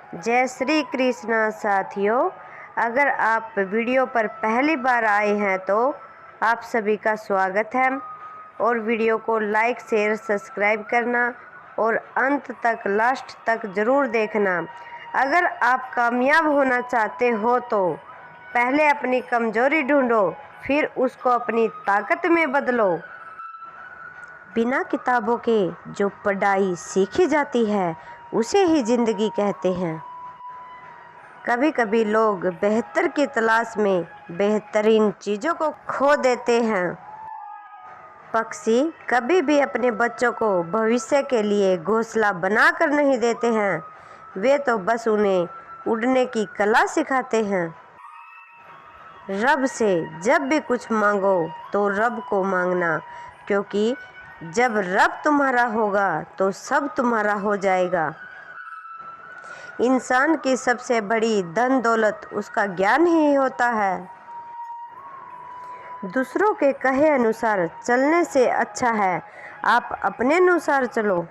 जय श्री कृष्ण साथियों। अगर आप वीडियो पर पहली बार आए हैं तो आप सभी का स्वागत है और वीडियो को लाइक शेयर सब्सक्राइब करना और अंत तक लास्ट तक ज़रूर देखना। अगर आप कामयाब होना चाहते हो तो पहले अपनी कमज़ोरी ढूंढो, फिर उसको अपनी ताकत में बदलो। बिना किताबों के जो पढ़ाई सीखी जाती है उसे ही ज़िंदगी कहते हैं। कभी कभी लोग बेहतर की तलाश में बेहतरीन चीज़ों को खो देते हैं। पक्षी कभी भी अपने बच्चों को भविष्य के लिए घोंसला बनाकर नहीं देते हैं, वे तो बस उन्हें उड़ने की कला सिखाते हैं। रब से जब भी कुछ मांगो तो रब को मांगना, क्योंकि जब रब तुम्हारा होगा तो सब तुम्हारा हो जाएगा। इंसान की सबसे बड़ी धन दौलत उसका ज्ञान ही होता है। दूसरों के कहे अनुसार चलने से अच्छा है आप अपने अनुसार चलो।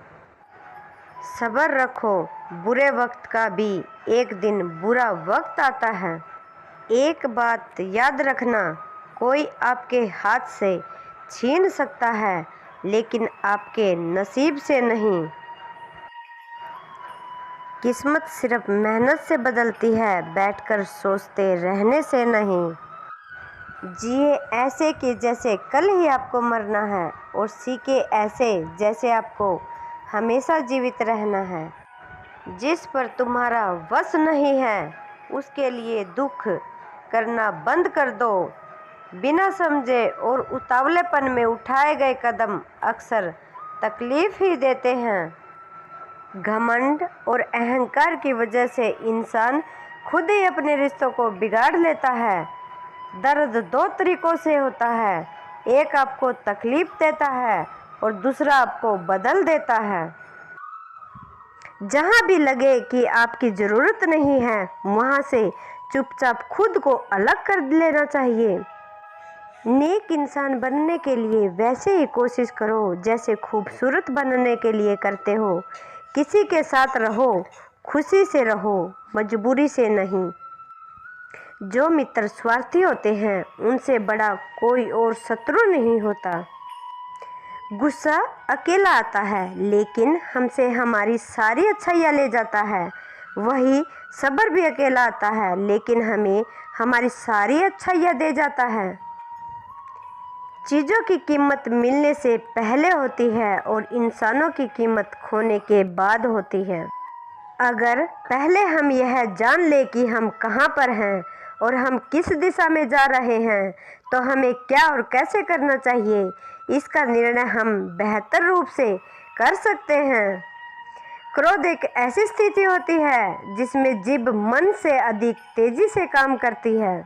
सब्र रखो, बुरे वक्त का भी एक दिन बुरा वक्त आता है। एक बात याद रखना, कोई आपके हाथ से छीन सकता है लेकिन आपके नसीब से नहीं। किस्मत सिर्फ मेहनत से बदलती है, बैठकर सोचते रहने से नहीं। जिए ऐसे कि जैसे कल ही आपको मरना है और सीखे ऐसे जैसे आपको हमेशा जीवित रहना है। जिस पर तुम्हारा वश नहीं है उसके लिए दुख करना बंद कर दो। बिना समझे और उतावलेपन में उठाए गए कदम अक्सर तकलीफ ही देते हैं। घमंड और अहंकार की वजह से इंसान खुद ही अपने रिश्तों को बिगाड़ लेता है। दर्द दो तरीकों से होता है, एक आपको तकलीफ देता है और दूसरा आपको बदल देता है। जहाँ भी लगे कि आपकी ज़रूरत नहीं है वहाँ से चुपचाप खुद को अलग कर लेना चाहिए। नेक इंसान बनने के लिए वैसे ही कोशिश करो जैसे खूबसूरत बनने के लिए करते हो। किसी के साथ रहो, खुशी से रहो, मजबूरी से नहीं। जो मित्र स्वार्थी होते हैं उनसे बड़ा कोई और शत्रु नहीं होता। गुस्सा अकेला आता है लेकिन हमसे हमारी सारी अच्छाइयाँ ले जाता है। वही सब्र भी अकेला आता है लेकिन हमें हमारी सारी अच्छाइयाँ दे जाता है। चीज़ों की कीमत मिलने से पहले होती है और इंसानों की कीमत खोने के बाद होती है। अगर पहले हम यह जान ले कि हम कहाँ पर हैं और हम किस दिशा में जा रहे हैं तो हमें क्या और कैसे करना चाहिए, इसका निर्णय हम बेहतर रूप से कर सकते हैं। क्रोध एक ऐसी स्थिति होती है जिसमें जीभ मन से अधिक तेजी से काम करती है।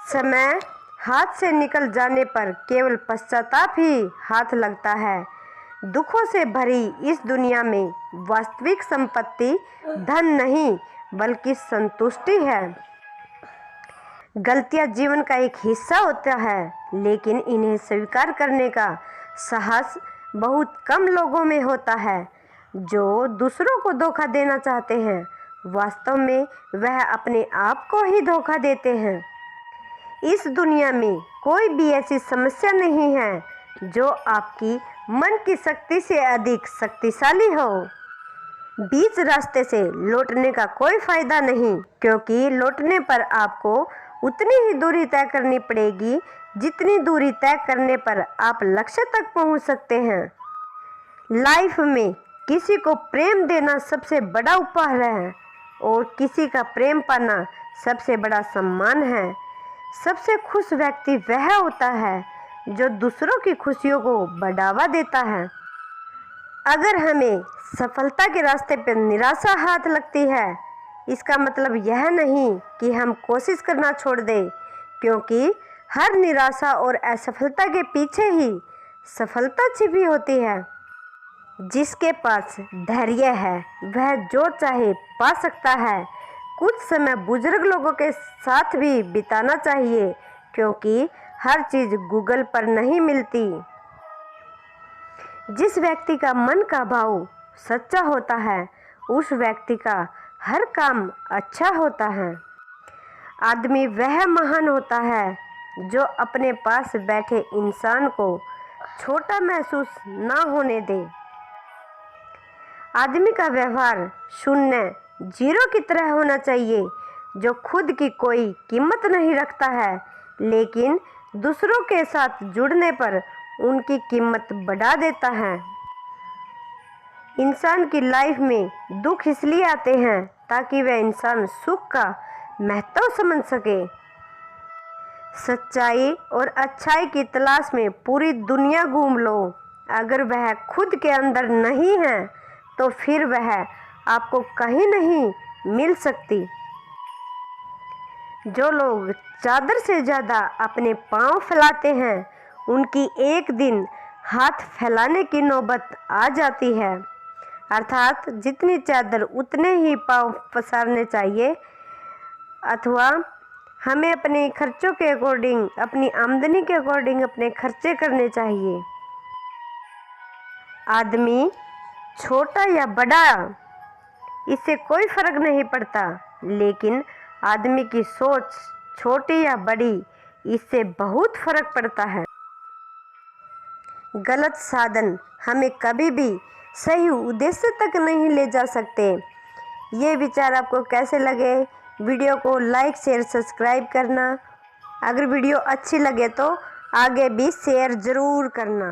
समय हाथ से निकल जाने पर केवल पश्चाताप ही हाथ लगता है। दुखों से भरी इस दुनिया में वास्तविक संपत्ति धन नहीं बल्कि संतुष्टि है। गलतियां जीवन का एक हिस्सा होता है लेकिन इन्हें स्वीकार करने का साहस बहुत कम लोगों में होता है। जो दूसरों को धोखा देना चाहते हैं वास्तव में वह अपने आप को ही धोखा देते हैं। इस दुनिया में कोई भी ऐसी समस्या नहीं है जो आपकी मन की शक्ति से अधिक शक्तिशाली हो। बीच रास्ते से लौटने का कोई फायदा नहीं, क्योंकि लौटने पर आपको उतनी ही दूरी तय करनी पड़ेगी जितनी दूरी तय करने पर आप लक्ष्य तक पहुंच सकते हैं। लाइफ में किसी को प्रेम देना सबसे बड़ा उपहार है और किसी का प्रेम पाना सबसे बड़ा सम्मान है। सबसे खुश व्यक्ति वह होता है जो दूसरों की खुशियों को बढ़ावा देता है। अगर हमें सफलता के रास्ते पर निराशा हाथ लगती है इसका मतलब यह नहीं कि हम कोशिश करना छोड़ दें, क्योंकि हर निराशा और असफलता के पीछे ही सफलता छिपी होती है। जिसके पास धैर्य है वह जो चाहे पा सकता है। कुछ समय बुजुर्ग लोगों के साथ भी बिताना चाहिए, क्योंकि हर चीज़ गूगल पर नहीं मिलती। जिस व्यक्ति का मन का भाव सच्चा होता है उस व्यक्ति का हर काम अच्छा होता है। आदमी वह महान होता है जो अपने पास बैठे इंसान को छोटा महसूस ना होने दे। आदमी का व्यवहार शून्य, जीरो की तरह होना चाहिए, जो खुद की कोई कीमत नहीं रखता है, लेकिन दूसरों के साथ जुड़ने पर उनकी कीमत बढ़ा देता है। इंसान की लाइफ में दुख इसलिए आते हैं ताकि वह इंसान सुख का महत्व समझ सके। सच्चाई और अच्छाई की तलाश में पूरी दुनिया घूम लो, अगर वह खुद के अंदर नहीं है तो फिर वह आपको कहीं नहीं मिल सकती। जो लोग चादर से ज़्यादा अपने पांव फैलाते हैं, उनकी एक दिन हाथ फैलाने की नौबत आ जाती है। अर्थात जितनी चादर उतने ही पांव पसारने चाहिए, अथवा हमें अपने खर्चों के अकॉर्डिंग, अपनी आमदनी के अकॉर्डिंग अपने खर्चे करने चाहिए। आदमी छोटा या बड़ा, इससे कोई फर्क नहीं पड़ता, लेकिन आदमी की सोच छोटी या बड़ी, इससे बहुत फर्क पड़ता है। गलत साधन हमें कभी भी सही उद्देश्य तक नहीं ले जा सकते। ये विचार आपको कैसे लगे? वीडियो को लाइक, शेयर, सब्सक्राइब करना। अगर वीडियो अच्छी लगे तो आगे भी शेयर ज़रूर करना।